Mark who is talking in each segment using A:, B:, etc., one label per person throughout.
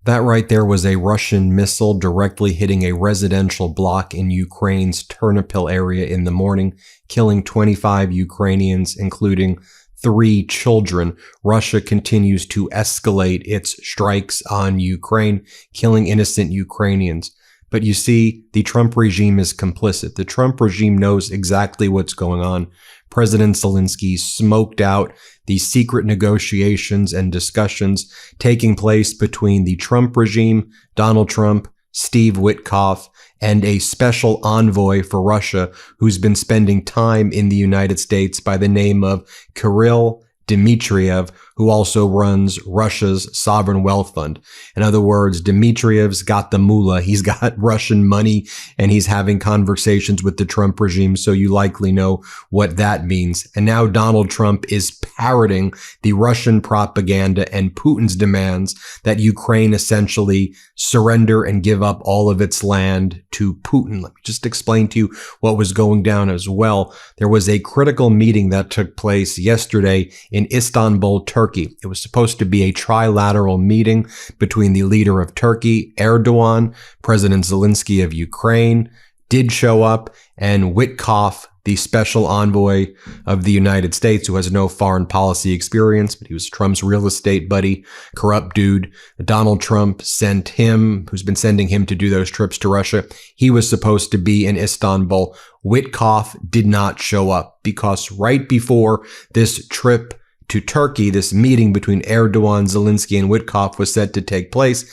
A: That right there was a Russian missile directly hitting a residential block in Ukraine's Ternopil area in the morning, killing 25 Ukrainians, including 3 children. Russia continues to escalate its strikes on Ukraine, killing innocent Ukrainians. But you see, the Trump regime is complicit. The Trump regime knows exactly what's going on. President Zelenskyy smoked out the secret negotiations and discussions taking place between the Trump regime, Donald Trump, Steve Witkoff, and a special envoy for Russia who's been spending time in the United States by the name of Kirill Dmitriev, who also runs Russia's sovereign wealth fund. In other words, Dmitriev's got the moolah, he's got Russian money, and he's having conversations with the Trump regime, so you likely know what that means. And now Donald Trump is parroting the Russian propaganda and Putin's demands that Ukraine essentially surrender and give up all of its land to Putin. Let me just explain to you what was going down as well. There was a critical meeting that took place yesterday in Istanbul, Turkey. It was supposed to be a trilateral meeting between the leader of Turkey, Erdogan, President Zelenskyy of Ukraine, did show up, and Witkoff, the special envoy of the United States, who has no foreign policy experience, but he was Trump's real estate buddy, corrupt dude. Donald Trump sent him, who's been sending him to do those trips to Russia. He was supposed to be in Istanbul. Witkoff did not show up because right before this trip to Turkey, this meeting between Erdogan, Zelenskyy, and Witkoff was set to take place,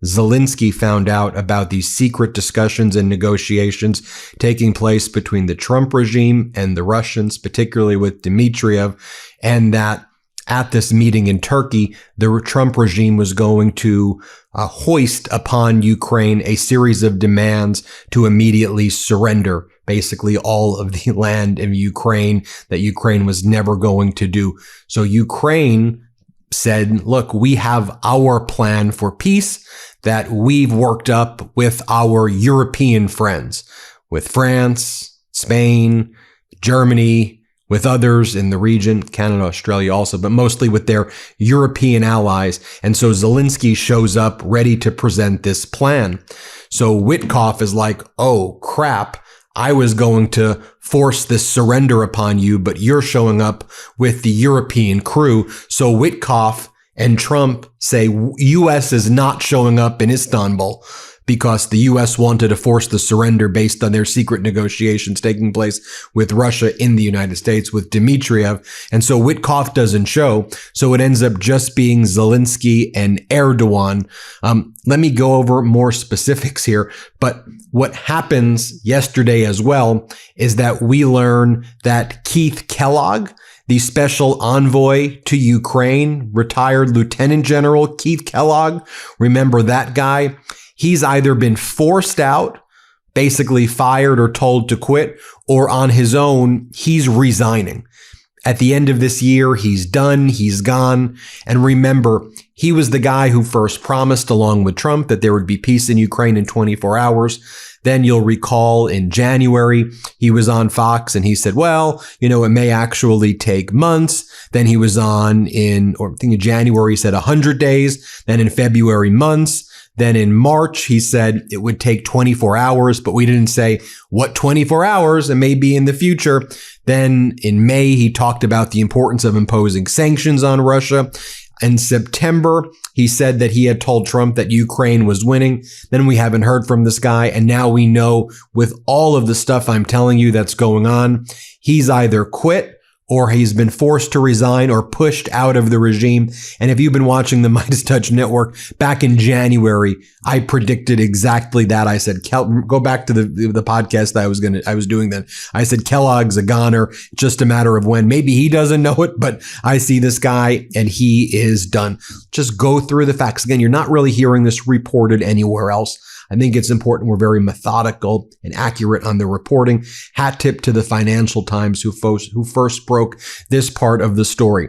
A: Zelenskyy found out about these secret discussions and negotiations taking place between the Trump regime and the Russians, particularly with Dmitriev, and that at this meeting in Turkey, the Trump regime was going to hoist upon Ukraine a series of demands to immediately surrender basically all of the land in Ukraine that Ukraine was never going to do. So Ukraine said, look, we have our plan for peace that we've worked up with our European friends, with France, Spain, Germany, with others in the region, Canada, Australia also, but mostly with their European allies. And so Zelenskyy shows up ready to present this plan. So Witkoff is like, oh crap, I was going to force this surrender upon you, but you're showing up with the European crew. So Witkoff and Trump say U.S. is not showing up in Istanbul because the U.S. wanted to force the surrender based on their secret negotiations taking place with Russia in the United States with Dmitriev. And so Witkoff doesn't show. So it ends up just being Zelenskyy and Erdogan. Let me go over more specifics here. But what happens yesterday as well is that we learn that Keith Kellogg, the special envoy to Ukraine, retired Lieutenant General Keith Kellogg, remember that guy? He's either been forced out, basically fired or told to quit, or on his own, he's resigning. At the end of this year, he's done, he's gone. And remember, he was the guy who first promised, along with Trump, that there would be peace in Ukraine in 24 hours. Then you'll recall in January, he was on Fox and he said, well, it may actually take months. Then he was on in January, he said 100 days. Then in February, months. Then in March, he said it would take 24 hours, but we didn't say what 24 hours, it may be in the future. Then in May, he talked about the importance of imposing sanctions on Russia. In September, he said that he had told Trump that Ukraine was winning. Then we haven't heard from this guy. And now we know with all of the stuff I'm telling you that's going on, he's either quit or he's been forced to resign or pushed out of the regime. And if you've been watching the MeidasTouch network, back in January, I predicted exactly that. I said, go back to the podcast that I was doing then. I said, Kellogg's a goner, just a matter of when. Maybe he doesn't know it, but I see this guy and he is done. Just go through the facts. Again, you're not really hearing this reported anywhere else. I think it's important we're very methodical and accurate on the reporting. Hat tip to the Financial Times who first broke this part of the story.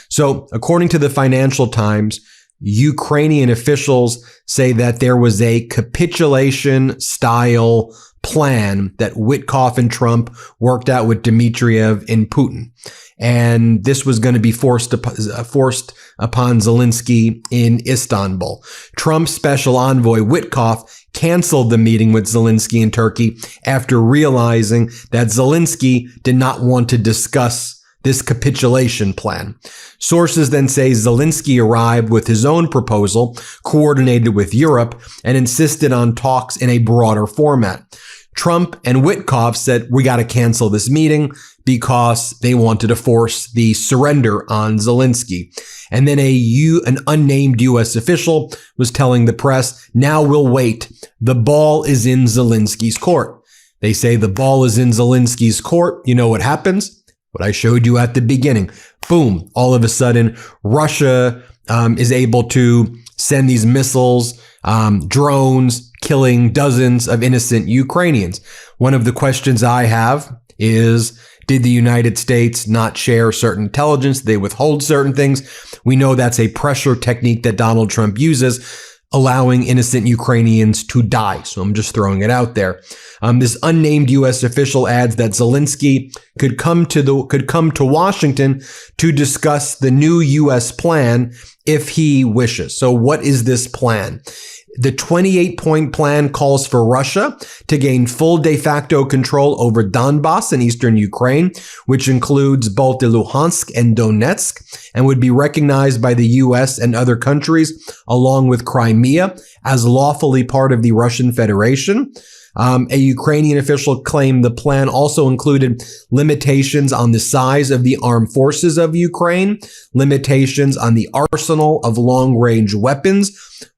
A: So according to the Financial Times, Ukrainian officials say that there was a capitulation style plan that Witkoff and Trump worked out with Dmitriev and Putin. and this was going to be forced upon Zelenskyy in Istanbul. Trump's special envoy Witkoff canceled the meeting with Zelenskyy in Turkey after realizing that Zelenskyy did not want to discuss this capitulation plan. Sources then say Zelenskyy arrived with his own proposal, coordinated with Europe, and insisted on talks in a broader format. Trump and Witkoff said, we got to cancel this meeting because they wanted to force the surrender on Zelenskyy. And then an unnamed U.S. official was telling the press, now we'll wait. The ball is in Zelensky's court. They say the ball is in Zelensky's court. You know what happens? What I showed you at the beginning. Boom. All of a sudden, Russia is able to send these missiles, drones, killing dozens of innocent Ukrainians. One of the questions I have is, did the United States not share certain intelligence? Did they withhold certain things? We know that's a pressure technique that Donald Trump uses, allowing innocent Ukrainians to die. So I'm just throwing it out there. This unnamed U.S. official adds that Zelenskyy could come to Washington to discuss the new U.S. plan if he wishes. So what is this plan? The 28-point plan calls for Russia to gain full de facto control over Donbass in eastern Ukraine, which includes both the Luhansk and Donetsk, and would be recognized by the U.S. and other countries, along with Crimea, as lawfully part of the Russian Federation. A Ukrainian official claimed the plan also included limitations on the size of the armed forces of Ukraine, limitations on the arsenal of long-range weapons,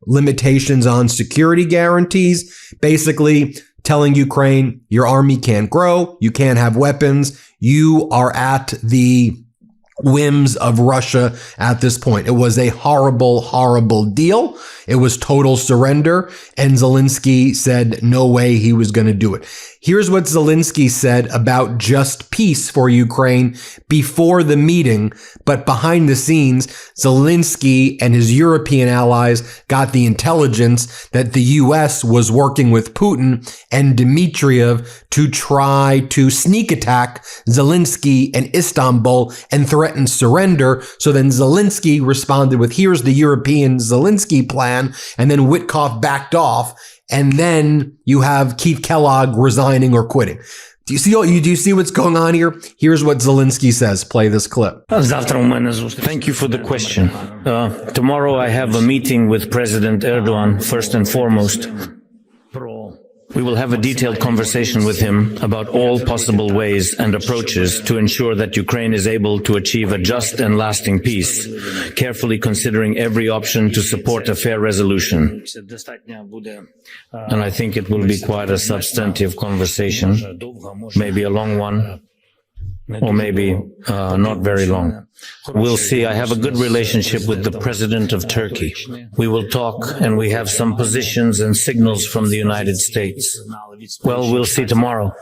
A: limitations on security guarantees, basically telling Ukraine, your army can't grow, you can't have weapons, you are at the whims of Russia at this point. It was a horrible, horrible deal. It was total surrender, and Zelenskyy said no way he was going to do it. Here's what Zelenskyy said about just peace for Ukraine before the meeting, but behind the scenes, Zelenskyy and his European allies got the intelligence that the U.S. was working with Putin and Dmitriev to try to sneak attack Zelenskyy and Istanbul and threaten surrender. So then Zelenskyy responded with, here's the European Zelenskyy plan, and then Witkoff backed off. And then you have Keith Kellogg resigning or quitting. Do you see what's going on here? Here's what Zelenskyy says. Play this clip.
B: Thank you for the question. Tomorrow I have a meeting with President Erdogan, first and foremost. We will have a detailed conversation with him about all possible ways and approaches to ensure that Ukraine is able to achieve a just and lasting peace, carefully considering every option to support a fair resolution. And I think it will be quite a substantive conversation, maybe a long one, or maybe not very long. We'll see. I have a good relationship with the President of Turkey. We will talk, and we have some positions and signals from the United States. Well, we'll see tomorrow.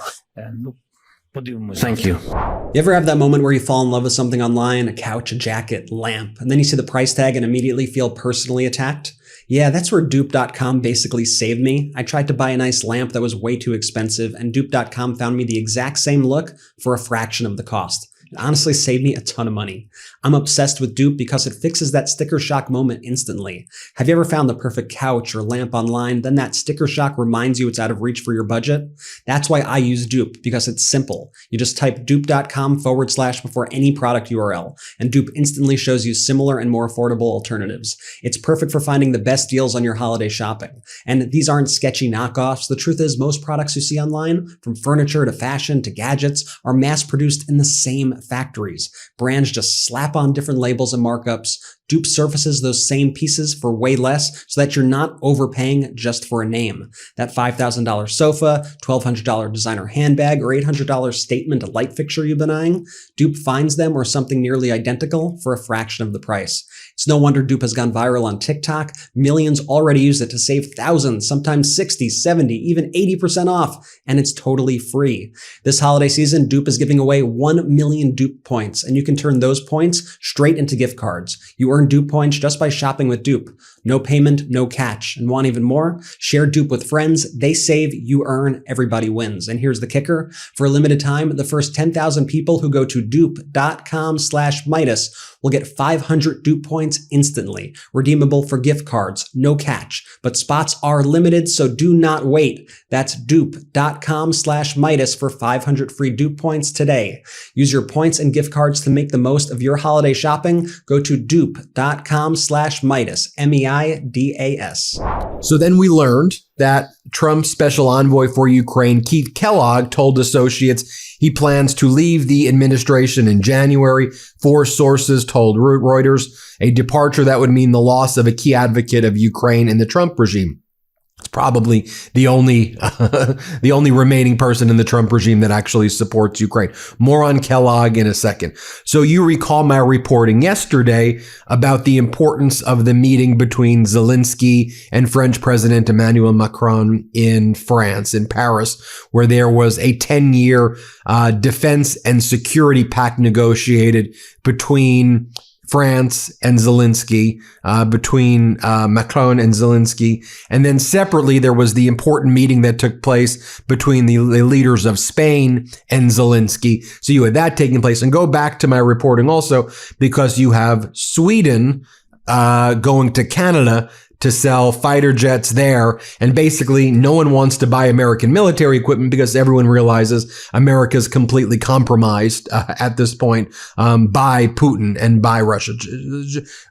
B: Thank you.
C: You ever have that moment where you fall in love with something online, a couch, a jacket, lamp, and then you see the price tag and immediately feel personally attacked? Yeah, that's where dupe.com basically saved me. I tried to buy a nice lamp that was way too expensive, and dupe.com found me the exact same look for a fraction of the cost. It honestly saved me a ton of money. I'm obsessed with Dupe because it fixes that sticker shock moment instantly. Have you ever found the perfect couch or lamp online, then that sticker shock reminds you it's out of reach for your budget? That's why I use Dupe, because it's simple. You just type dupe.com / before any product URL, and Dupe instantly shows you similar and more affordable alternatives. It's perfect for finding the best deals on your holiday shopping. And these aren't sketchy knockoffs. The truth is, most products you see online, from furniture to fashion to gadgets, are mass-produced in the same factories. Brands just slap on different labels and markups. Dupe surfaces those same pieces for way less so that you're not overpaying just for a name. That $5,000 sofa, $1,200 designer handbag, or $800 statement light fixture you've been eyeing, Dupe finds them or something nearly identical for a fraction of the price. It's no wonder Dupe has gone viral on TikTok. Millions already use it to save thousands, sometimes 60, 70, even 80% off, and it's totally free. This holiday season, Dupe is giving away 1 million Dupe points, and you can turn those points straight into gift cards. You earn earn dupe points just by shopping with dupe. No payment, no catch. And want even more? Share dupe with friends. They save, you earn, everybody wins. And here's the kicker. For a limited time, the first 10,000 people who go to dupe.com/Meidas will get 500 dupe points instantly. Redeemable for gift cards. No catch. But spots are limited, so do not wait. That's dupe.com/Meidas for 500 free dupe points today. Use your points and gift cards to make the most of your holiday shopping. Go to dupe.com/Meidas. MEIDAS.
A: So then we learned that Trump's special envoy for Ukraine, Keith Kellogg, told associates he plans to leave the administration in January. 4 sources told Reuters, a departure that would mean the loss of a key advocate of Ukraine in the Trump regime. It's probably the only remaining person in the Trump regime that actually supports Ukraine. More on Kellogg in a second. So you recall my reporting yesterday about the importance of the meeting between Zelenskyy and French President Emmanuel Macron in France, in Paris, where there was a 10-year defense and security pact negotiated between France and Zelenskyy, between Macron and Zelenskyy. And then separately, there was the important meeting that took place between the leaders of Spain and Zelenskyy. So you had that taking place. And go back to my reporting also, because you have Sweden going to Canada to sell fighter jets there. And basically, no one wants to buy American military equipment because everyone realizes America's completely compromised at this point by Putin and by Russia.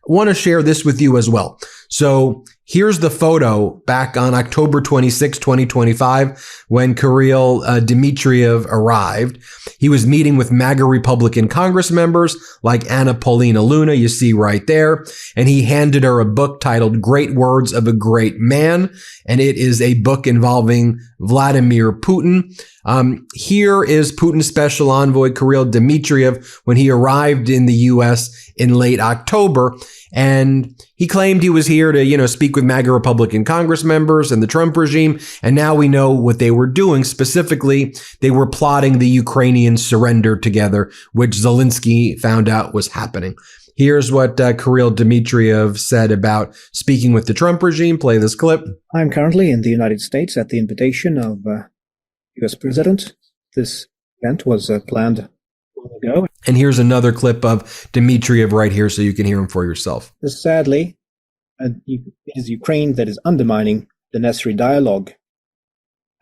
A: Want to share this with you as well. So here's the photo back on October 26, 2025, when Kirill Dmitriev arrived. He was meeting with MAGA Republican Congress members like Anna Paulina Luna, you see right there. And he handed her a book titled Great Words of a Great Man. And it is a book involving Vladimir Putin. Here is Putin's special envoy, Kirill Dmitriev, when he arrived in the U.S. in late October. And he claimed he was here to, speak with MAGA Republican Congress members and the Trump regime. And now we know what they were doing. Specifically, they were plotting the Ukrainian surrender together, which Zelenskyy found out was happening. Here's what Kirill Dmitriev said about speaking with the Trump regime. Play this clip.
D: I'm currently in the United States at the invitation of US President. This event was planned long ago.
A: And here's another clip of Dmitriev right here so you can hear him for yourself.
D: Sadly, it is Ukraine that is undermining the necessary dialogue.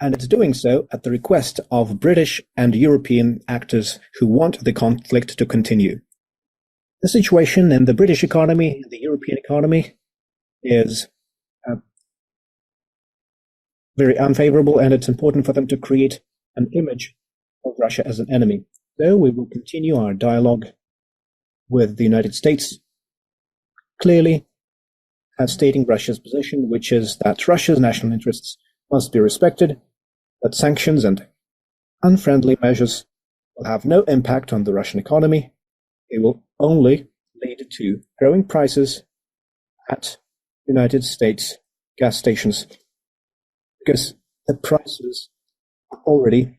D: And it's doing so at the request of British and European actors who want the conflict to continue. The situation in the British economy and the European economy is very unfavorable, and it's important for them to create an image of Russia as an enemy. So we will continue our dialogue with the United States, clearly stating Russia's position, which is that Russia's national interests must be respected, that sanctions and unfriendly measures will have no impact on the Russian economy. They will only lead to growing prices at United States gas stations, because the prices are already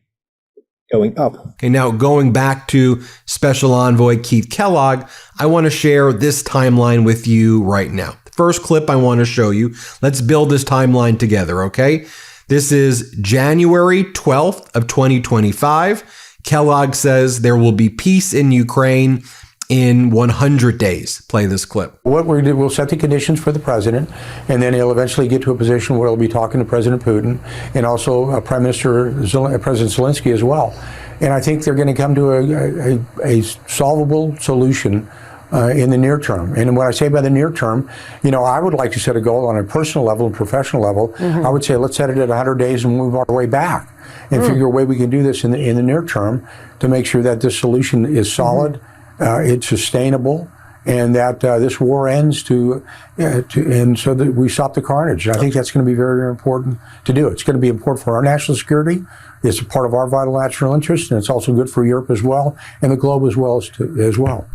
D: going up.
A: Okay, now going back to Special Envoy Keith Kellogg, I want to share this timeline with you right now. The first clip I want to show you, let's build this timeline together, okay? This is January 12th of 2025. Kellogg says there will be peace in Ukraine in 100 days. Play this clip.
E: What we're going to do, we'll set the conditions for the president, and then he'll eventually get to a position where he'll be talking to President Putin and also President Zelenskyy as well. And I think they're going to come to a solvable solution in the near term. And when I say by the near term, I would like to set a goal on a personal level and professional level. I would say let's set it at 100 days and move our way back and figure a way we can do this in the near term to make sure that this solution is solid, it's sustainable, and that this war ends and so that we stop the carnage. I think that's going to be very, very important to do. It's going to be important for our national security. It's a part of our vital national interest, and it's also good for Europe as well, and the globe as well.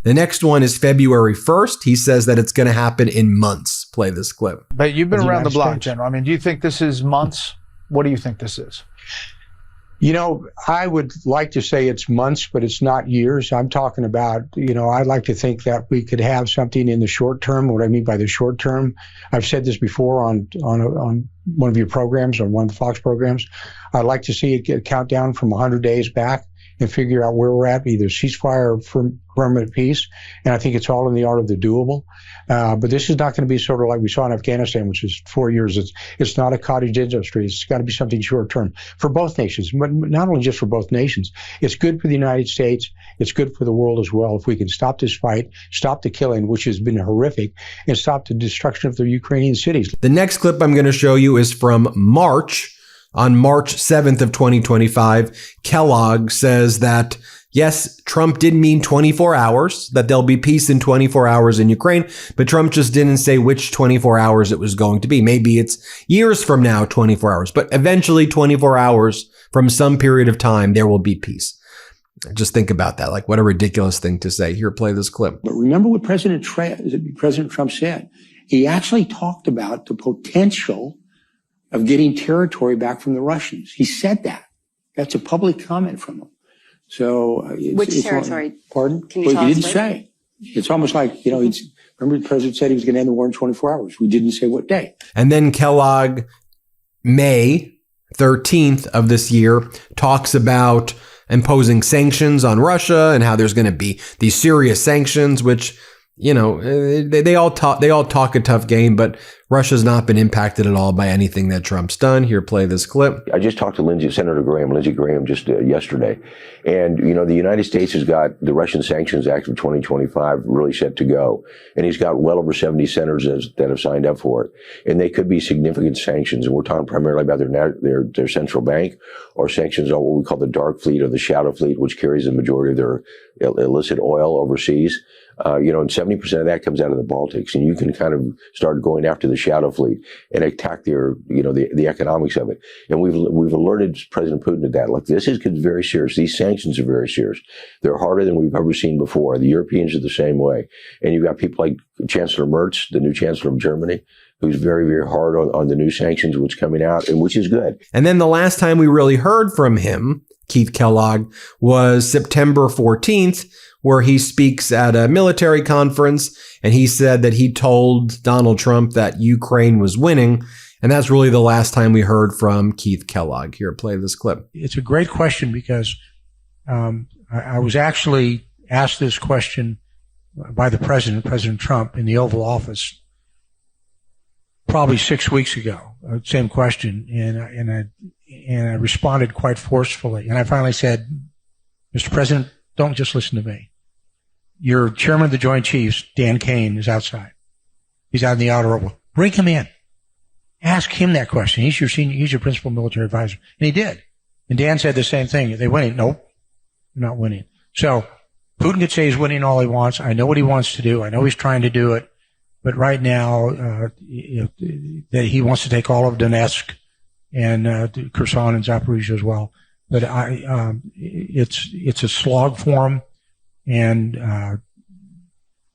E: The
A: next one is February 1st. He says that it's going to happen in months. Play this clip.
F: But you've been around the block, General. I mean, do you think this is months? What do you think this is?
E: You know, I would like to say it's months, but it's not years. I'm talking about, I'd like to think that we could have something in the short term. What I mean by the short term, I've said this before on one of your programs, or one of the Fox programs. I'd like to see it get a countdown from 100 days back and figure out where we're at, either ceasefire or permanent peace. And I think it's all in the art of the doable. But this is not going to be sort of like we saw in Afghanistan, which is 4 years. It's not a cottage industry. It's got to be something short term for both nations, but not only just for both nations. It's good for the United States. It's good for the world as well. If we can stop this fight, stop the killing, which has been horrific, and stop the destruction of the Ukrainian cities.
A: The next clip I'm going to show you is from March. On March 7th of 2025, Kellogg says that, yes, Trump did mean 24 hours, that there'll be peace in 24 hours in Ukraine, but Trump just didn't say which 24 hours it was going to be. Maybe it's years from now, 24 hours, but eventually 24 hours from some period of time, there will be peace. Just think about that. Like, what a ridiculous thing to say. Here, play this clip.
F: But remember what President Trump said. He actually talked about the potential of getting territory back from the Russians. He said that. That's a public comment from him. So
G: which territory?
F: Pardon?
G: Can you tell us?
F: He didn't say. It's almost like, remember the president said he was going to end the war in 24 hours. We didn't say what day.
A: And then Kellogg, May 13th of this year, talks about imposing sanctions on Russia and how there's going to be these serious sanctions, which, they all talk a tough game, but Russia's not been impacted at all by anything that Trump's done. Here, play this clip.
H: I just talked to Lindsey Graham just yesterday. And, the United States has got the Russian Sanctions Act of 2025 really set to go. And he's got well over 70 senators that have signed up for it. And they could be significant sanctions. And we're talking primarily about their central bank, or sanctions on what we call the dark fleet or the shadow fleet, which carries the majority of their illicit oil overseas. And 70% of that comes out of the Baltics, and you can kind of start going after the shadow fleet and attack the economics of it. And we've alerted President Putin to that. Look, this is very serious. These sanctions are very serious. They're harder than we've ever seen before. The Europeans are the same way. And you've got people like Chancellor Merz, the new Chancellor of Germany, who's very, very hard on the new sanctions, which coming out, and which is good.
A: And then the last time we really heard from him, Keith Kellogg, was September 14th, where he speaks at a military conference, and he said that he told Donald Trump that Ukraine was winning. And that's really the last time we heard from Keith Kellogg. Here, play this clip.
E: It's a great question because I was actually asked this question by the President Trump, in the Oval Office probably 6 weeks ago. Same question, and I responded quite forcefully. And I finally said, Mr. President, don't just listen to me. Your chairman of the Joint Chiefs, Dan Kane, is outside. He's out in the outer oval. Bring him in. Ask him that question. He's your principal military advisor. And he did. And Dan said the same thing. Are they winning? Nope. They're not winning. So Putin could say he's winning all he wants. I know what he wants to do. I know he's trying to do it. But right now, that he wants to take all of Donetsk and Kherson and Zaporizhia as well. But it's a slog for him. And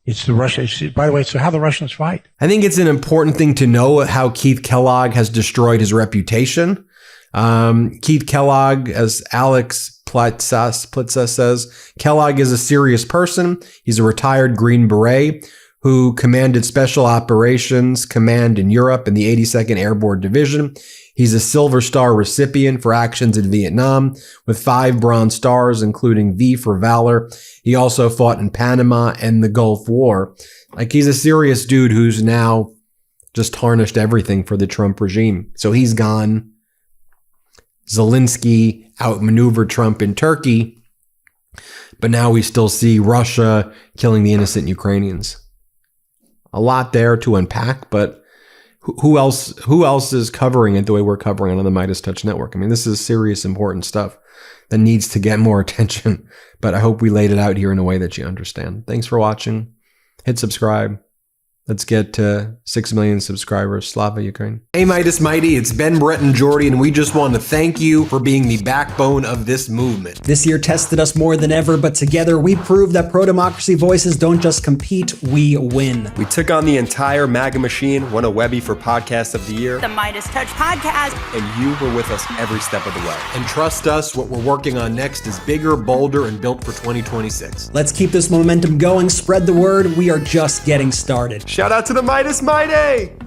E: it's the Russians. By the way, it's how the Russians fight.
A: I think it's an important thing to know how Keith Kellogg has destroyed his reputation. Keith Kellogg, as Alex Plitza says, Kellogg is a serious person. He's a retired Green Beret who commanded Special Operations Command in Europe in the 82nd Airborne Division. He's a Silver Star recipient for actions in Vietnam with 5 Bronze Stars, including V for Valor. He also fought in Panama and the Gulf War. Like, he's a serious dude who's now just tarnished everything for the Trump regime. So he's gone. Zelenskyy outmaneuvered Trump in Turkey. But now we still see Russia killing the innocent Ukrainians. A lot there to unpack, but who else is covering it the way we're covering it on the MeidasTouch network? I mean, this is serious, important stuff that needs to get more attention, but I hope we laid it out here in a way that you understand. Thanks for watching. Hit subscribe. Let's get to 6 million subscribers. Slava Ukraine. Hey, Midas Mighty, it's Ben, Brett, and Jordy, and we just want to thank you for being the backbone of this movement.
C: This year tested us more than ever, but together we proved that pro-democracy voices don't just compete, we win.
G: We took on the entire MAGA machine, won a Webby for Podcast of the Year,
I: the MeidasTouch podcast,
G: and you were with us every step of the way.
A: And trust us, what we're working on next is bigger, bolder, and built for 2026.
C: Let's keep this momentum going, spread the word, we are just getting started.
G: Shout out to the Midas Mighty!